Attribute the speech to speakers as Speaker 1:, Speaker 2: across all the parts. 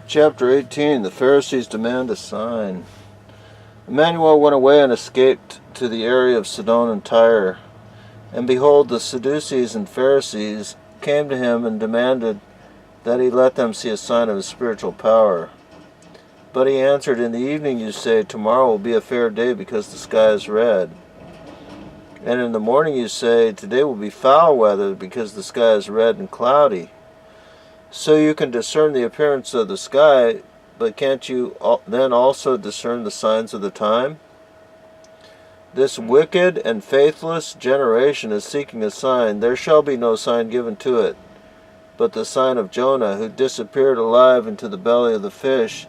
Speaker 1: Chapter 18. The Pharisees demand a sign. Emmanuel went away and escaped to the area of Sidon and Tyre. And behold, the Sadducees and Pharisees came to him and demanded that he let them see a sign of his spiritual power. But he answered, In the evening you say, Tomorrow will be a fair day because the sky is red. And in the morning you say, Today will be foul weather because the sky is red and cloudy. So you can discern the appearance of the sky, but can't you then also discern the signs of the time? This wicked and faithless generation is seeking a sign. There shall be no sign given to it, but the sign of Jonah, who disappeared alive into the belly of the fish,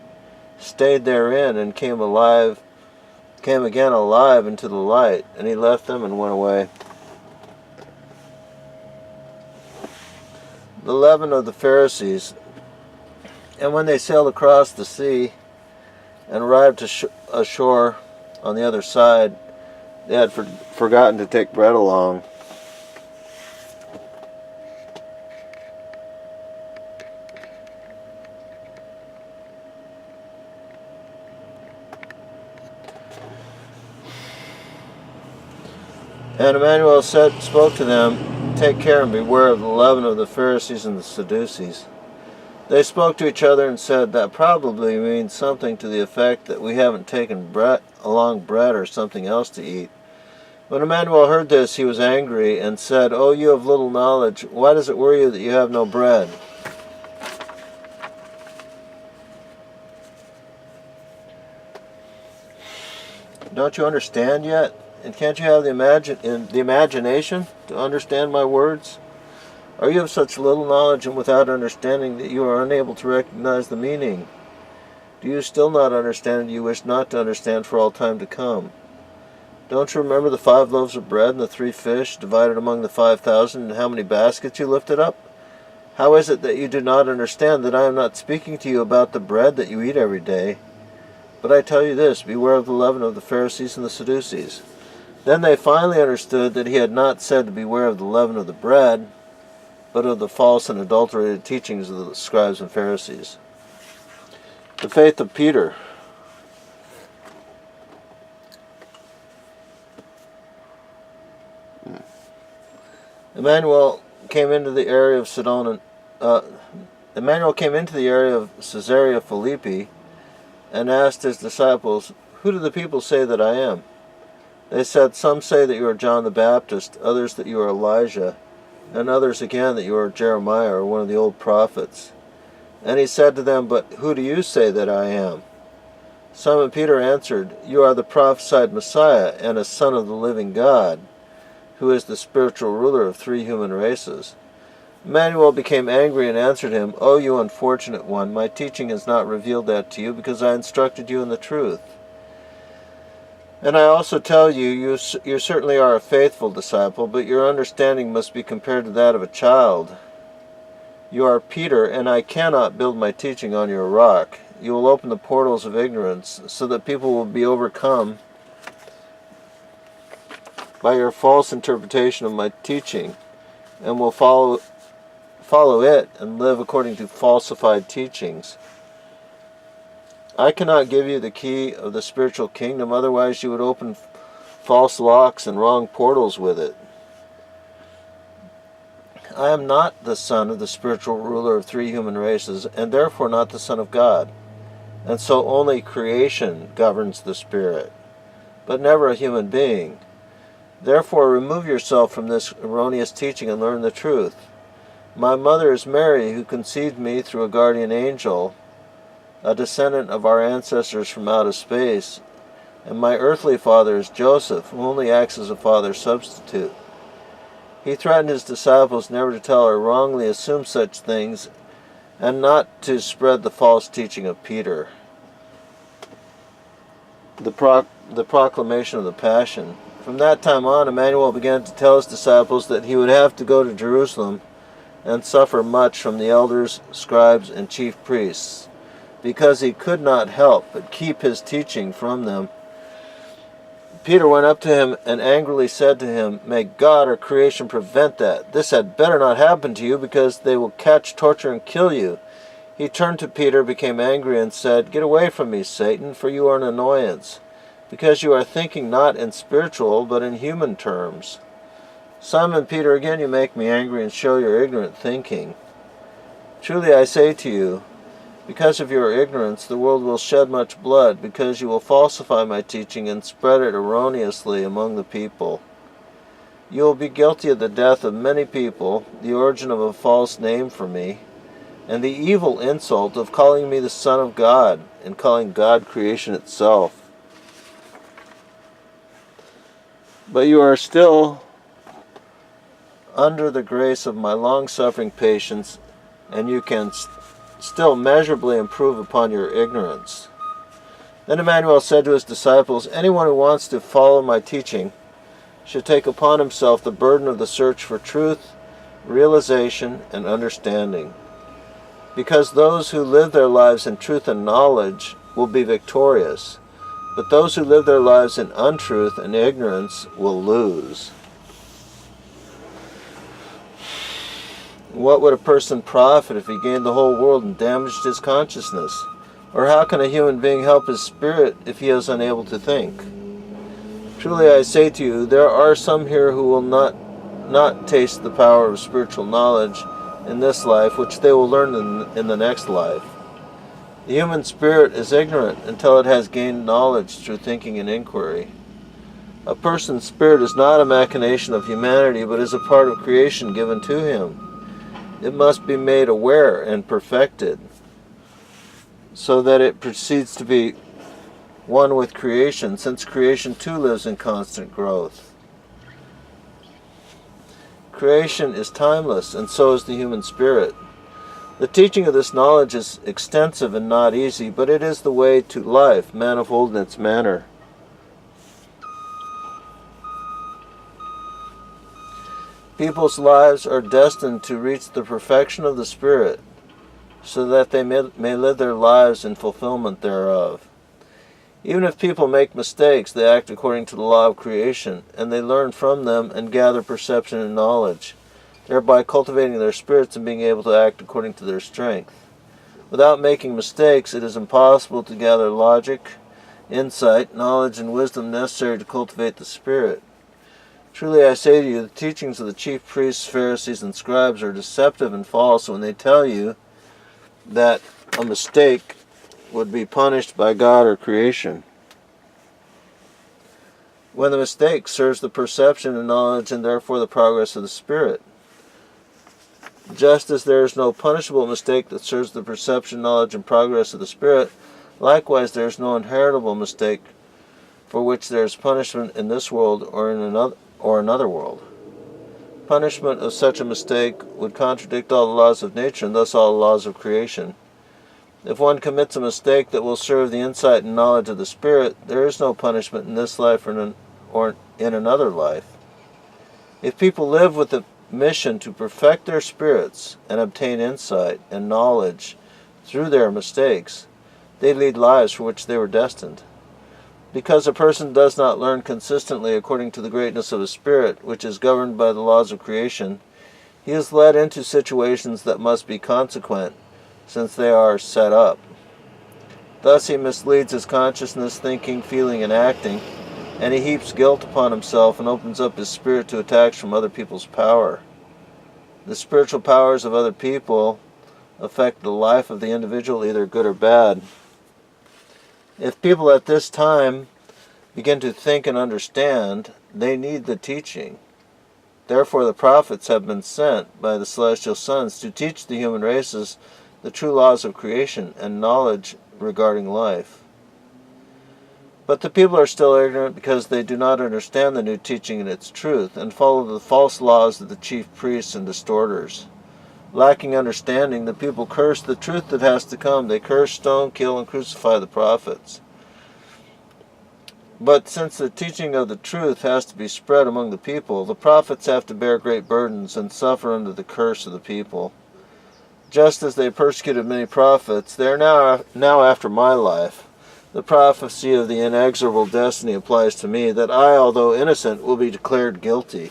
Speaker 1: stayed therein, and came again alive into the light. And he left them and went away. The leaven of the Pharisees. And when they sailed across the sea and arrived ashore on the other side, they had forgotten to take bread along. And Emmanuel spoke to them, Take care and beware of the leaven of the Pharisees and the Sadducees. They spoke to each other and said, That probably means something to the effect that we haven't taken along bread or something else to eat. When Emmanuel heard this, he was angry and said, O you of little knowledge, why does it worry you that you have no bread? Don't you understand yet? And can't you have the imagination to understand my words? Are you of such little knowledge and without understanding that you are unable to recognize the meaning? Do you still not understand, and you wish not to understand for all time to come? Don't you remember the 5 loaves of bread and the 3 fish divided among the 5,000, and how many baskets you lifted up? How is it that you do not understand that I am not speaking to you about the bread that you eat every day? But I tell you this, beware of the leaven of the Pharisees and the Sadducees. Then they finally understood that he had not said to beware of the leaven of the bread, but of the false and adulterated teachings of the scribes and Pharisees. The faith of Peter. Emmanuel came into the area of Caesarea Philippi and asked his disciples, Who do the people say that I am? They said, Some say that you are John the Baptist, others that you are Elijah, and others again that you are Jeremiah or one of the old prophets. And he said to them, But who do you say that I am? Simon Peter answered, You are the prophesied Messiah and a son of the living God, who is the spiritual ruler of 3 human races. Emmanuel became angry and answered him, O you unfortunate one, my teaching has not revealed that to you, because I instructed you in the truth. And I also tell you, you certainly are a faithful disciple, but your understanding must be compared to that of a child. You are Peter, and I cannot build my teaching on your rock. You will open the portals of ignorance, so that people will be overcome by your false interpretation of my teaching, and will follow it and live according to falsified teachings. I cannot give you the key of the spiritual kingdom, otherwise you would open false locks and wrong portals with it. I am not the son of the spiritual ruler of 3 human races, and therefore not the Son of God. And so only creation governs the Spirit, but never a human being. Therefore remove yourself from this erroneous teaching and learn the truth. My mother is Mary, who conceived me through a guardian angel, a descendant of our ancestors from outer space, and my earthly father is Joseph, who only acts as a father substitute. He threatened his disciples never to tell or wrongly assume such things, and not to spread the false teaching of Peter. The proclamation of the Passion. From that time on, Emmanuel began to tell his disciples that he would have to go to Jerusalem and suffer much from the elders, scribes, and chief priests, because he could not help but keep his teaching from them. Peter went up to him and angrily said to him, May God or creation prevent that. This had better not happen to you, because they will catch, torture, and kill you. He turned to Peter, became angry, and said, "Get away from me, Satan, for you are an annoyance, because you are thinking not in spiritual, but in human terms." "Simon Peter, again you make me angry and show your ignorant thinking. Truly I say to you, because of your ignorance the world will shed much blood, because you will falsify my teaching and spread it erroneously among the people. You will be guilty of the death of many people, the origin of a false name for me, and the evil insult of calling me the Son of God, and calling God creation itself. But you are still under the grace of my long-suffering patience, and you can still measurably improve upon your ignorance." Then Emmanuel said to his disciples, "Anyone who wants to follow my teaching should take upon himself the burden of the search for truth, realization, and understanding. Because those who live their lives in truth and knowledge will be victorious, but those who live their lives in untruth and ignorance will lose." What would a person profit if he gained the whole world and damaged his consciousness? Or how can a human being help his spirit if he is unable to think? Truly I say to you, there are some here who will not taste the power of spiritual knowledge in this life, which they will learn in the next life. The human spirit is ignorant until it has gained knowledge through thinking and inquiry. A person's spirit is not a machination of humanity, but is a part of creation given to him. It must be made aware and perfected, so that it proceeds to be one with creation, since creation too lives in constant growth. Creation is timeless, and so is the human spirit. The teaching of this knowledge is extensive and not easy, but it is the way to life, manifold in its manner. People's lives are destined to reach the perfection of the Spirit, so that they may live their lives in fulfillment thereof. Even if people make mistakes, they act according to the law of creation, and they learn from them and gather perception and knowledge, thereby cultivating their spirits and being able to act according to their strength. Without making mistakes, it is impossible to gather logic, insight, knowledge, and wisdom necessary to cultivate the spirit. Truly I say to you, the teachings of the chief priests, Pharisees, and scribes are deceptive and false when they tell you that a mistake would be punished by God or creation, when the mistake serves the perception and knowledge and therefore the progress of the spirit. Just as there is no punishable mistake that serves the perception, knowledge, and progress of the spirit, likewise there is no inheritable mistake for which there is punishment in this world or in another world. Punishment of such a mistake would contradict all the laws of nature and thus all the laws of creation. If one commits a mistake that will serve the insight and knowledge of the spirit, there is no punishment in this life or in another life. If people live with the mission to perfect their spirits and obtain insight and knowledge through their mistakes, they lead lives for which they were destined. Because a person does not learn consistently according to the greatness of his spirit, which is governed by the laws of creation, he is led into situations that must be consequent, since they are set up. Thus he misleads his consciousness, thinking, feeling, and acting, and he heaps guilt upon himself and opens up his spirit to attacks from other people's power. The spiritual powers of other people affect the life of the individual, either good or bad. If people at this time begin to think and understand, they need the teaching. Therefore the prophets have been sent by the celestial sons to teach the human races the true laws of creation and knowledge regarding life. But the people are still ignorant because they do not understand the new teaching and its truth, and follow the false laws of the chief priests and distorters. Lacking understanding, the people curse the truth that has to come. They curse, stone, kill, and crucify the prophets. But since the teaching of the truth has to be spread among the people, the prophets have to bear great burdens and suffer under the curse of the people. Just as they persecuted many prophets, they are now after my life. The prophecy of the inexorable destiny applies to me, that I, although innocent, will be declared guilty.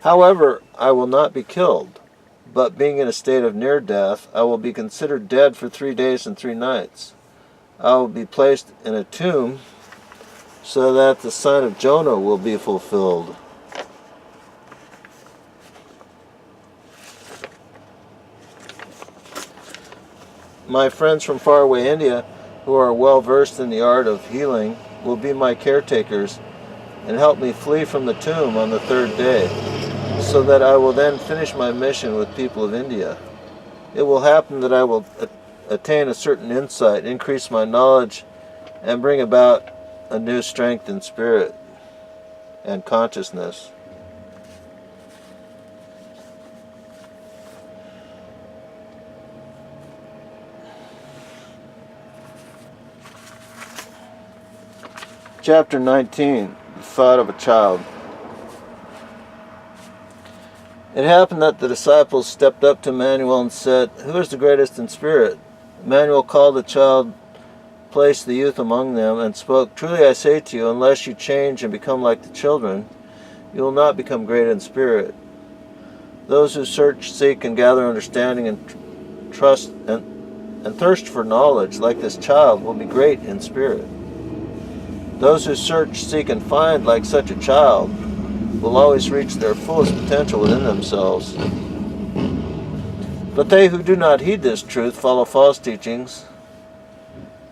Speaker 1: However, I will not be killed, but being in a state of near death, I will be considered dead for 3 days and 3 nights. I will be placed in a tomb so that the sign of Jonah will be fulfilled. My friends from faraway India, who are well versed in the art of healing, will be my caretakers and help me flee from the tomb on the 3rd day, so that I will then finish my mission with people of India. It will happen that I will attain a certain insight, increase my knowledge, and bring about a new strength in spirit and consciousness. Chapter 19, the thought of a child. It happened that the disciples stepped up to Emmanuel and said, "Who is the greatest in spirit?" Emmanuel called the child, placed the youth among them, and spoke, "Truly I say to you, unless you change and become like the children, you will not become great in spirit. Those who search, seek, and gather understanding and trust and thirst for knowledge, like this child, will be great in spirit. Those who search, seek, and find, like such a child, will always reach their fullest potential within themselves. But they who do not heed this truth follow false teachings,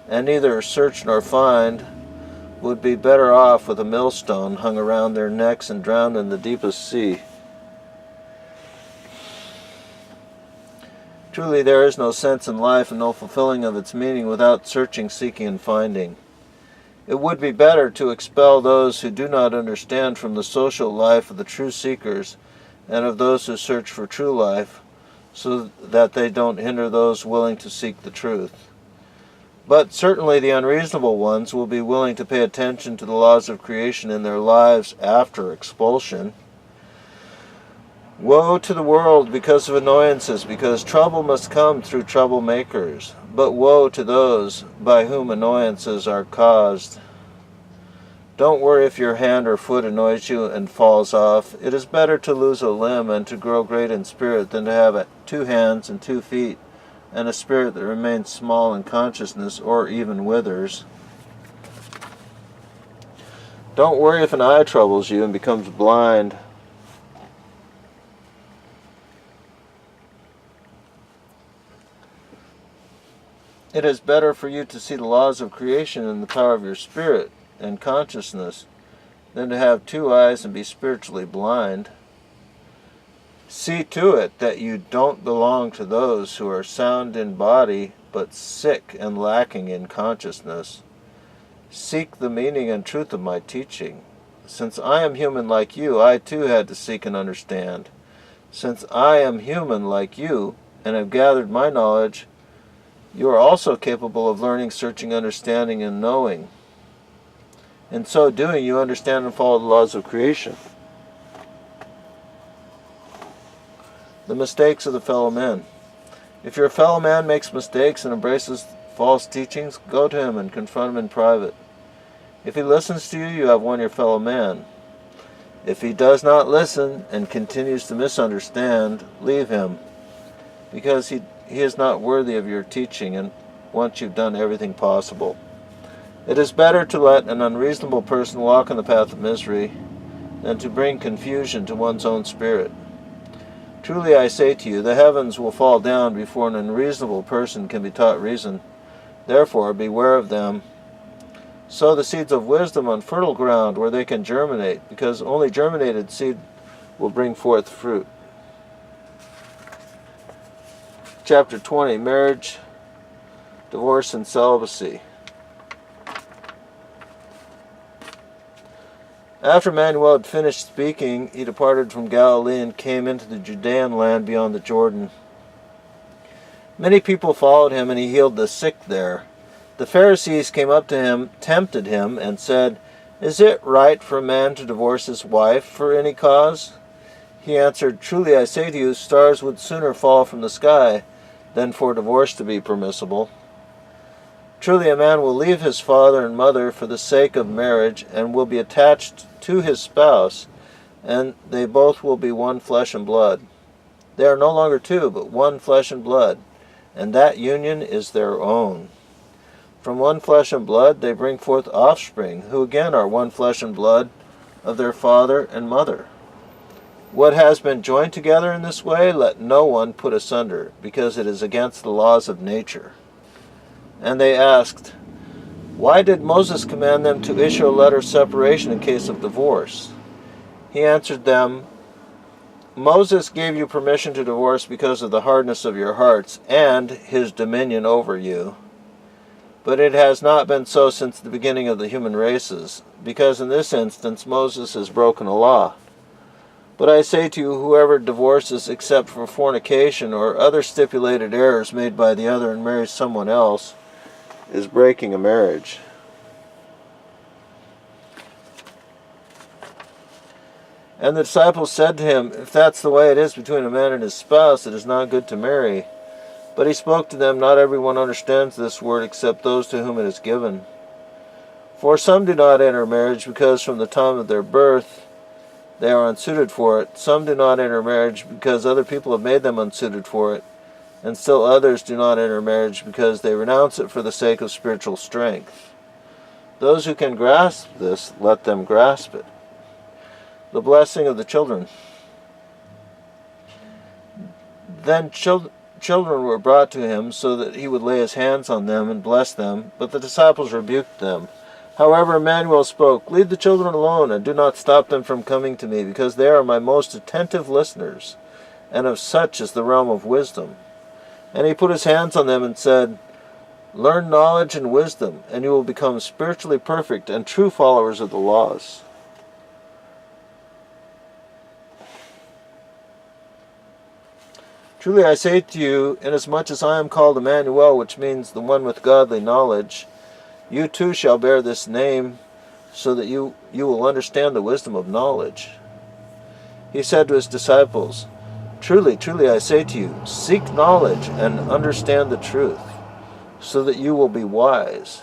Speaker 1: and neither search nor find, would be better off with a millstone hung around their necks and drowned in the deepest sea. Truly there is no sense in life and no fulfilling of its meaning without searching, seeking, and finding. It would be better to expel those who do not understand from the social life of the true seekers and of those who search for true life, so that they don't hinder those willing to seek the truth. But certainly the unreasonable ones will be willing to pay attention to the laws of creation in their lives after expulsion. Woe to the world because of annoyances, because trouble must come through troublemakers. But woe to those by whom annoyances are caused. Don't worry if your hand or foot annoys you and falls off. It is better to lose a limb and to grow great in spirit than to have 2 hands and 2 feet and a spirit that remains small in consciousness or even withers. Don't worry if an eye troubles you and becomes blind. It is better for you to see the laws of creation in the power of your spirit and consciousness than to have 2 eyes and be spiritually blind. See to it that you don't belong to those who are sound in body but sick and lacking in consciousness. Seek the meaning and truth of my teaching. Since I am human like you, I too had to seek and understand. Since I am human like you and have gathered my knowledge, you are also capable of learning, searching, understanding, and knowing. In so doing, you understand and follow the laws of creation. The mistakes of the fellow men. If your fellow man makes mistakes and embraces false teachings, go to him and confront him in private. If he listens to you, you have won your fellow man. If he does not listen and continues to misunderstand, leave him, because he is not worthy of your teaching, and once you've done everything possible. It is better to let an unreasonable person walk in the path of misery than to bring confusion to one's own spirit. Truly I say to you, the heavens will fall down before an unreasonable person can be taught reason. Therefore, beware of them. Sow the seeds of wisdom on fertile ground where they can germinate, because only germinated seed will bring forth fruit. Chapter 20, Marriage, Divorce, and Celibacy. After Emmanuel had finished speaking, he departed from Galilee and came into the Judean land beyond the Jordan. Many people followed him, and he healed the sick there. The Pharisees came up to him, tempted him, and said, "Is it right for a man to divorce his wife for any cause?" He answered, "Truly I say to you, stars would sooner fall from the sky than for divorce to be permissible. Truly a man will leave his father and mother for the sake of marriage and will be attached to his spouse, and they both will be one flesh and blood. They are no longer two, but one flesh and blood, and that union is their own. From one flesh and blood they bring forth offspring, who again are one flesh and blood of their father and mother. What has been joined together in this way, let no one put asunder, because it is against the laws of nature. And they asked, why did Moses command them to issue a letter of separation in case of divorce? He answered them, Moses gave you permission to divorce because of the hardness of your hearts and his dominion over you. But it has not been so since the beginning of the human races, because in this instance Moses has broken a law. But I say to you, whoever divorces except for fornication or other stipulated errors made by the other and marries someone else is breaking a marriage. And the disciples said to him, if that's the way it is between a man and his spouse, it is not good to marry. But he spoke to them, not everyone understands this word except those to whom it is given. For some do not enter marriage because from the time of their birth they are unsuited for it. Some do not enter marriage because other people have made them unsuited for it. And still others do not enter marriage because they renounce it for the sake of spiritual strength. Those who can grasp this, let them grasp it. The blessing of the children. Then children were brought to him so that he would lay his hands on them and bless them, but the disciples rebuked them. However, Emmanuel spoke, leave the children alone and do not stop them from coming to me, because they are my most attentive listeners, and of such is the realm of wisdom. And he put his hands on them and said, learn knowledge and wisdom, and you will become spiritually perfect and true followers of the laws. Truly I say to you, inasmuch as I am called Emmanuel, which means the one with godly knowledge, you too shall bear this name, so that you will understand the wisdom of knowledge. He said to his disciples, truly, truly I say to you, seek knowledge and understand the truth, so that you will be wise.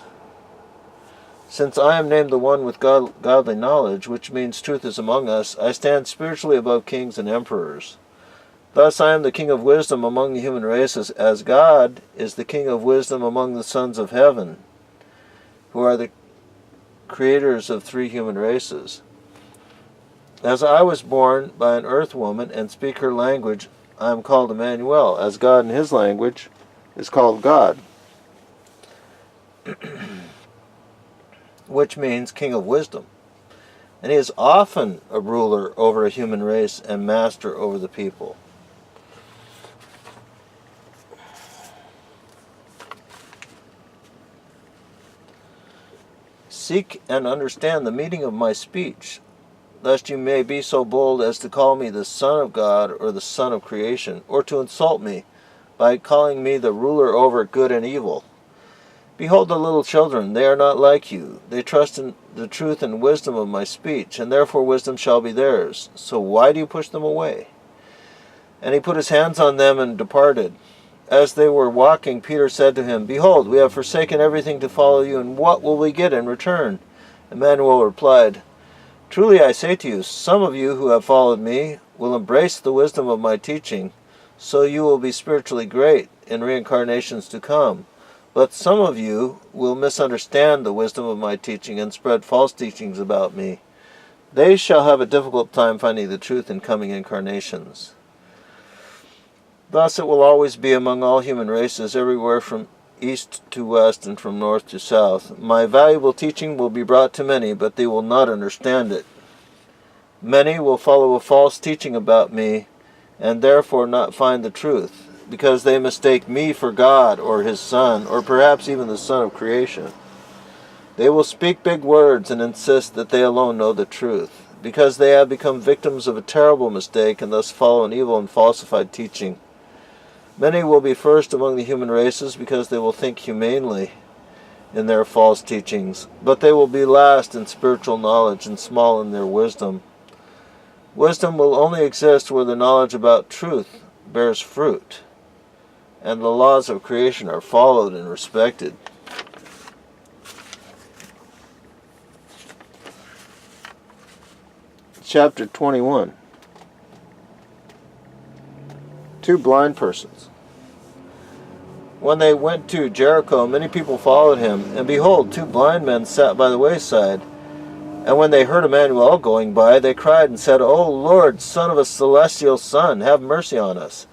Speaker 1: Since I am named the one with godly knowledge, which means truth is among us, I stand spiritually above kings and emperors. Thus I am the king of wisdom among the human races, as God is the king of wisdom among the sons of heaven, who are the creators of three human races. As I was born by an earth woman and speak her language, I am called Emmanuel, as God in his language is called God, which means king of wisdom. And he is often a ruler over a human race and master over the people. Seek and understand the meaning of my speech, lest you may be so bold as to call me the Son of God or the Son of creation, or to insult me by calling me the ruler over good and evil. Behold the little children, they are not like you. They trust in the truth and wisdom of my speech, and therefore wisdom shall be theirs. So why do you push them away? And he put his hands on them and departed. As they were walking, Peter said to him, behold, we have forsaken everything to follow you, and what will we get in return? Emmanuel replied, truly I say to you, some of you who have followed me will embrace the wisdom of my teaching, so you will be spiritually great in reincarnations to come. But some of you will misunderstand the wisdom of my teaching and spread false teachings about me. They shall have a difficult time finding the truth in coming incarnations. Thus it will always be among all human races, everywhere from east to west and from north to south. My valuable teaching will be brought to many, but they will not understand it. Many will follow a false teaching about me, and therefore not find the truth, because they mistake me for God or his Son, or perhaps even the Son of creation. They will speak big words and insist that they alone know the truth, because they have become victims of a terrible mistake and thus follow an evil and falsified teaching. Many will be first among the human races because they will think humanely in their false teachings, but they will be last in spiritual knowledge and small in their wisdom. Wisdom will only exist where the knowledge about truth bears fruit, and the laws of creation are followed and respected. Chapter 21. two blind persons. When they went to Jericho, many people followed him, and behold, two blind men sat by the wayside. And when they heard Emmanuel going by, they cried and said, O Lord, Son of a celestial Son, have mercy on us.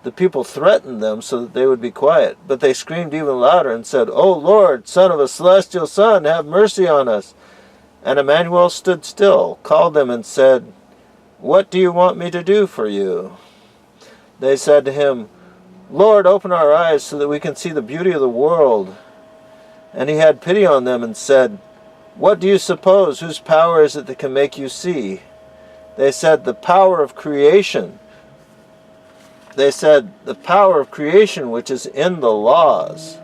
Speaker 1: The people threatened them so that they would be quiet, but they screamed even louder and said, O Lord, Son of a celestial Son, have mercy on us. And Emmanuel stood still, called them, and said, What do you want me to do for you? They said to him, Lord, open our eyes so that we can see the beauty of the world. And he had pity on them and said, What do you suppose? Whose power is it that can make you see? They said, The power of creation. They said, The power of creation which is in the laws.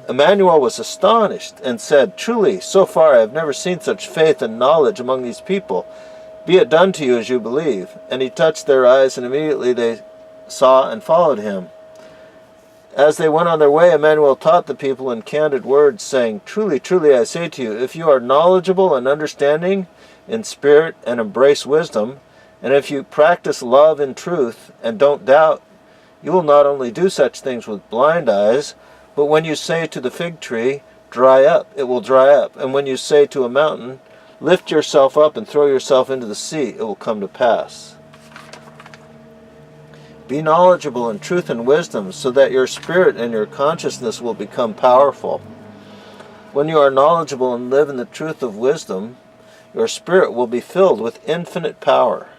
Speaker 1: Emmanuel was astonished and said, Truly, so far I have never seen such faith and knowledge among these people. Be it done to you as you believe. And he touched their eyes, and immediately they saw and followed him. As they went on their way, Emmanuel taught the people in candid words, saying, Truly, truly, I say to you, if you are knowledgeable and understanding in spirit and embrace wisdom, and if you practice love in truth and don't doubt, you will not only do such things with blind eyes, but when you say to the fig tree, Dry up, it will dry up. And when you say to a mountain, Lift yourself up and throw yourself into the sea, it will come to pass. Be knowledgeable in truth and wisdom, so that your spirit and your consciousness will become powerful. When you are knowledgeable and live in the truth of wisdom, your spirit will be filled with infinite power.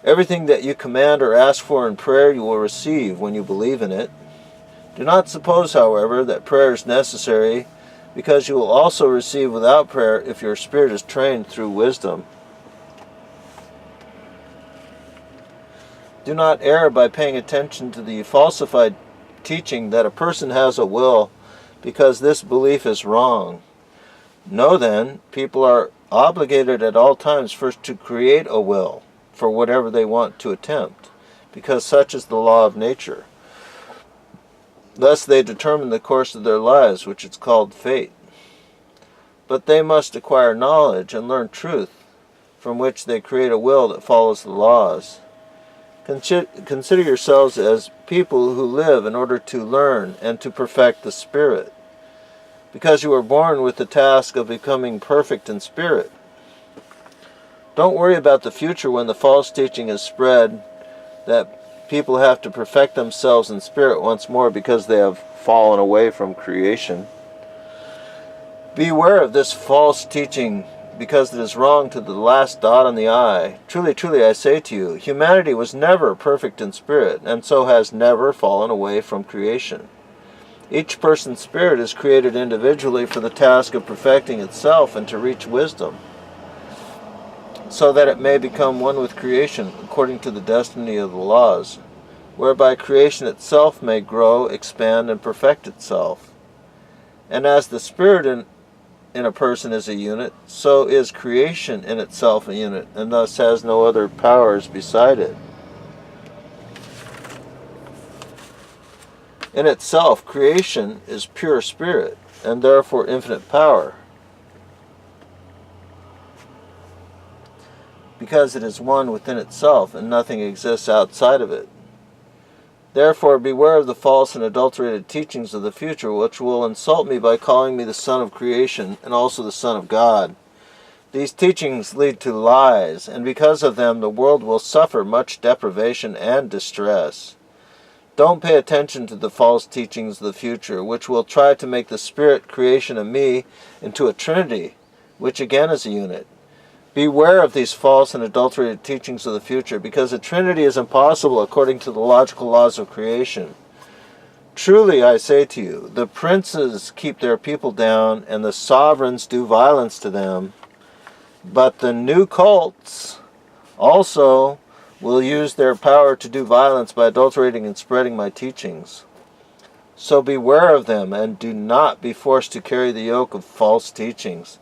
Speaker 1: Everything that you command or ask for in prayer you will receive when you believe in it. Do not suppose, however, that prayer is necessary, because you will also receive without prayer if your spirit is trained through wisdom. Do not err by paying attention to the falsified teaching that a person has a will, because this belief is wrong. Know then, people are obligated at all times first to create a will for whatever they want to attempt, because such is the law of nature. Thus they determine the course of their lives, which is called fate. But they must acquire knowledge and learn truth, from which they create a will that follows the laws. Consider yourselves as people who live in order to learn and to perfect the spirit, because you were born with the task of becoming perfect in spirit. Don't worry about the future when the false teaching is spread that people have to perfect themselves in spirit once more because they have fallen away from creation. Beware of this false teaching, because it is wrong to the last dot on the I. Truly, truly, I say to you, humanity was never perfect in spirit, and so has never fallen away from creation. Each person's spirit is created individually for the task of perfecting itself and to reach wisdom, so that it may become one with creation according to the destiny of the laws, whereby creation itself may grow, expand, and perfect itself. And as the spirit in a person is a unit, so is creation in itself a unit, and thus has no other powers beside it. In itself, creation is pure spirit, and therefore infinite power, because it is one within itself, and nothing exists outside of it. Therefore beware of the false and adulterated teachings of the future, which will insult me by calling me the Son of creation, and also the Son of God. These teachings lead to lies, and because of them the world will suffer much deprivation and distress. Don't pay attention to the false teachings of the future, which will try to make the spirit, creation, and me into a trinity, which again is a unit. Beware of these false and adulterated teachings of the future, because a trinity is impossible according to the logical laws of creation. Truly, I say to you, the princes keep their people down, and the sovereigns do violence to them. But the new cults also will use their power to do violence by adulterating and spreading my teachings. So beware of them, and do not be forced to carry the yoke of false teachings.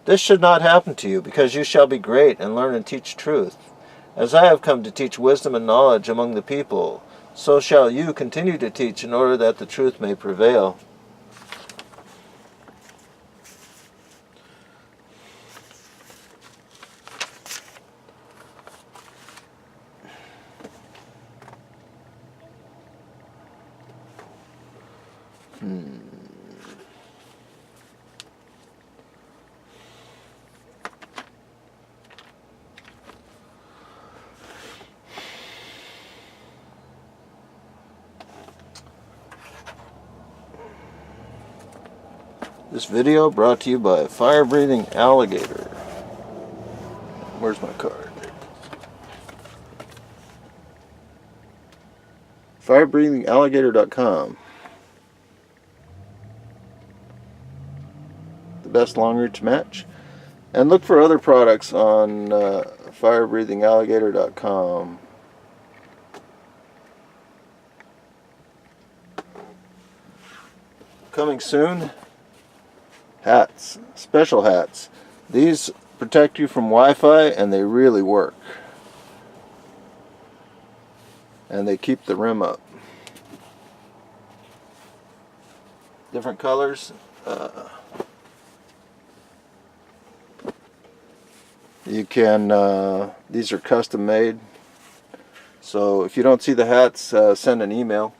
Speaker 1: This should not happen to you, because you shall be great and learn and teach truth. As I have come to teach wisdom and knowledge among the people, so shall you continue to teach in order that the truth may prevail. This video brought to you by fire-breathing alligator. Where's my card? Firebreathingalligator.com. The best long-reach match. And look for other products on firebreathingalligator.com. Coming soon, hats, special hats. These protect you from Wi-Fi, and they really work. And they keep the rim up. Different colors. You can, these are custom made. So if you don't see the hats, send an email.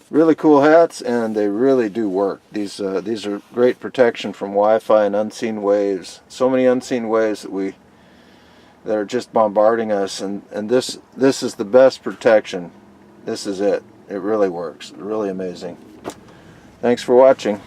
Speaker 1: Really cool hats, and they really do work. These are great protection from Wi-Fi and unseen waves. So many unseen waves that are just bombarding us, and this is the best protection. This is it. It really works. Really amazing. Thanks for watching.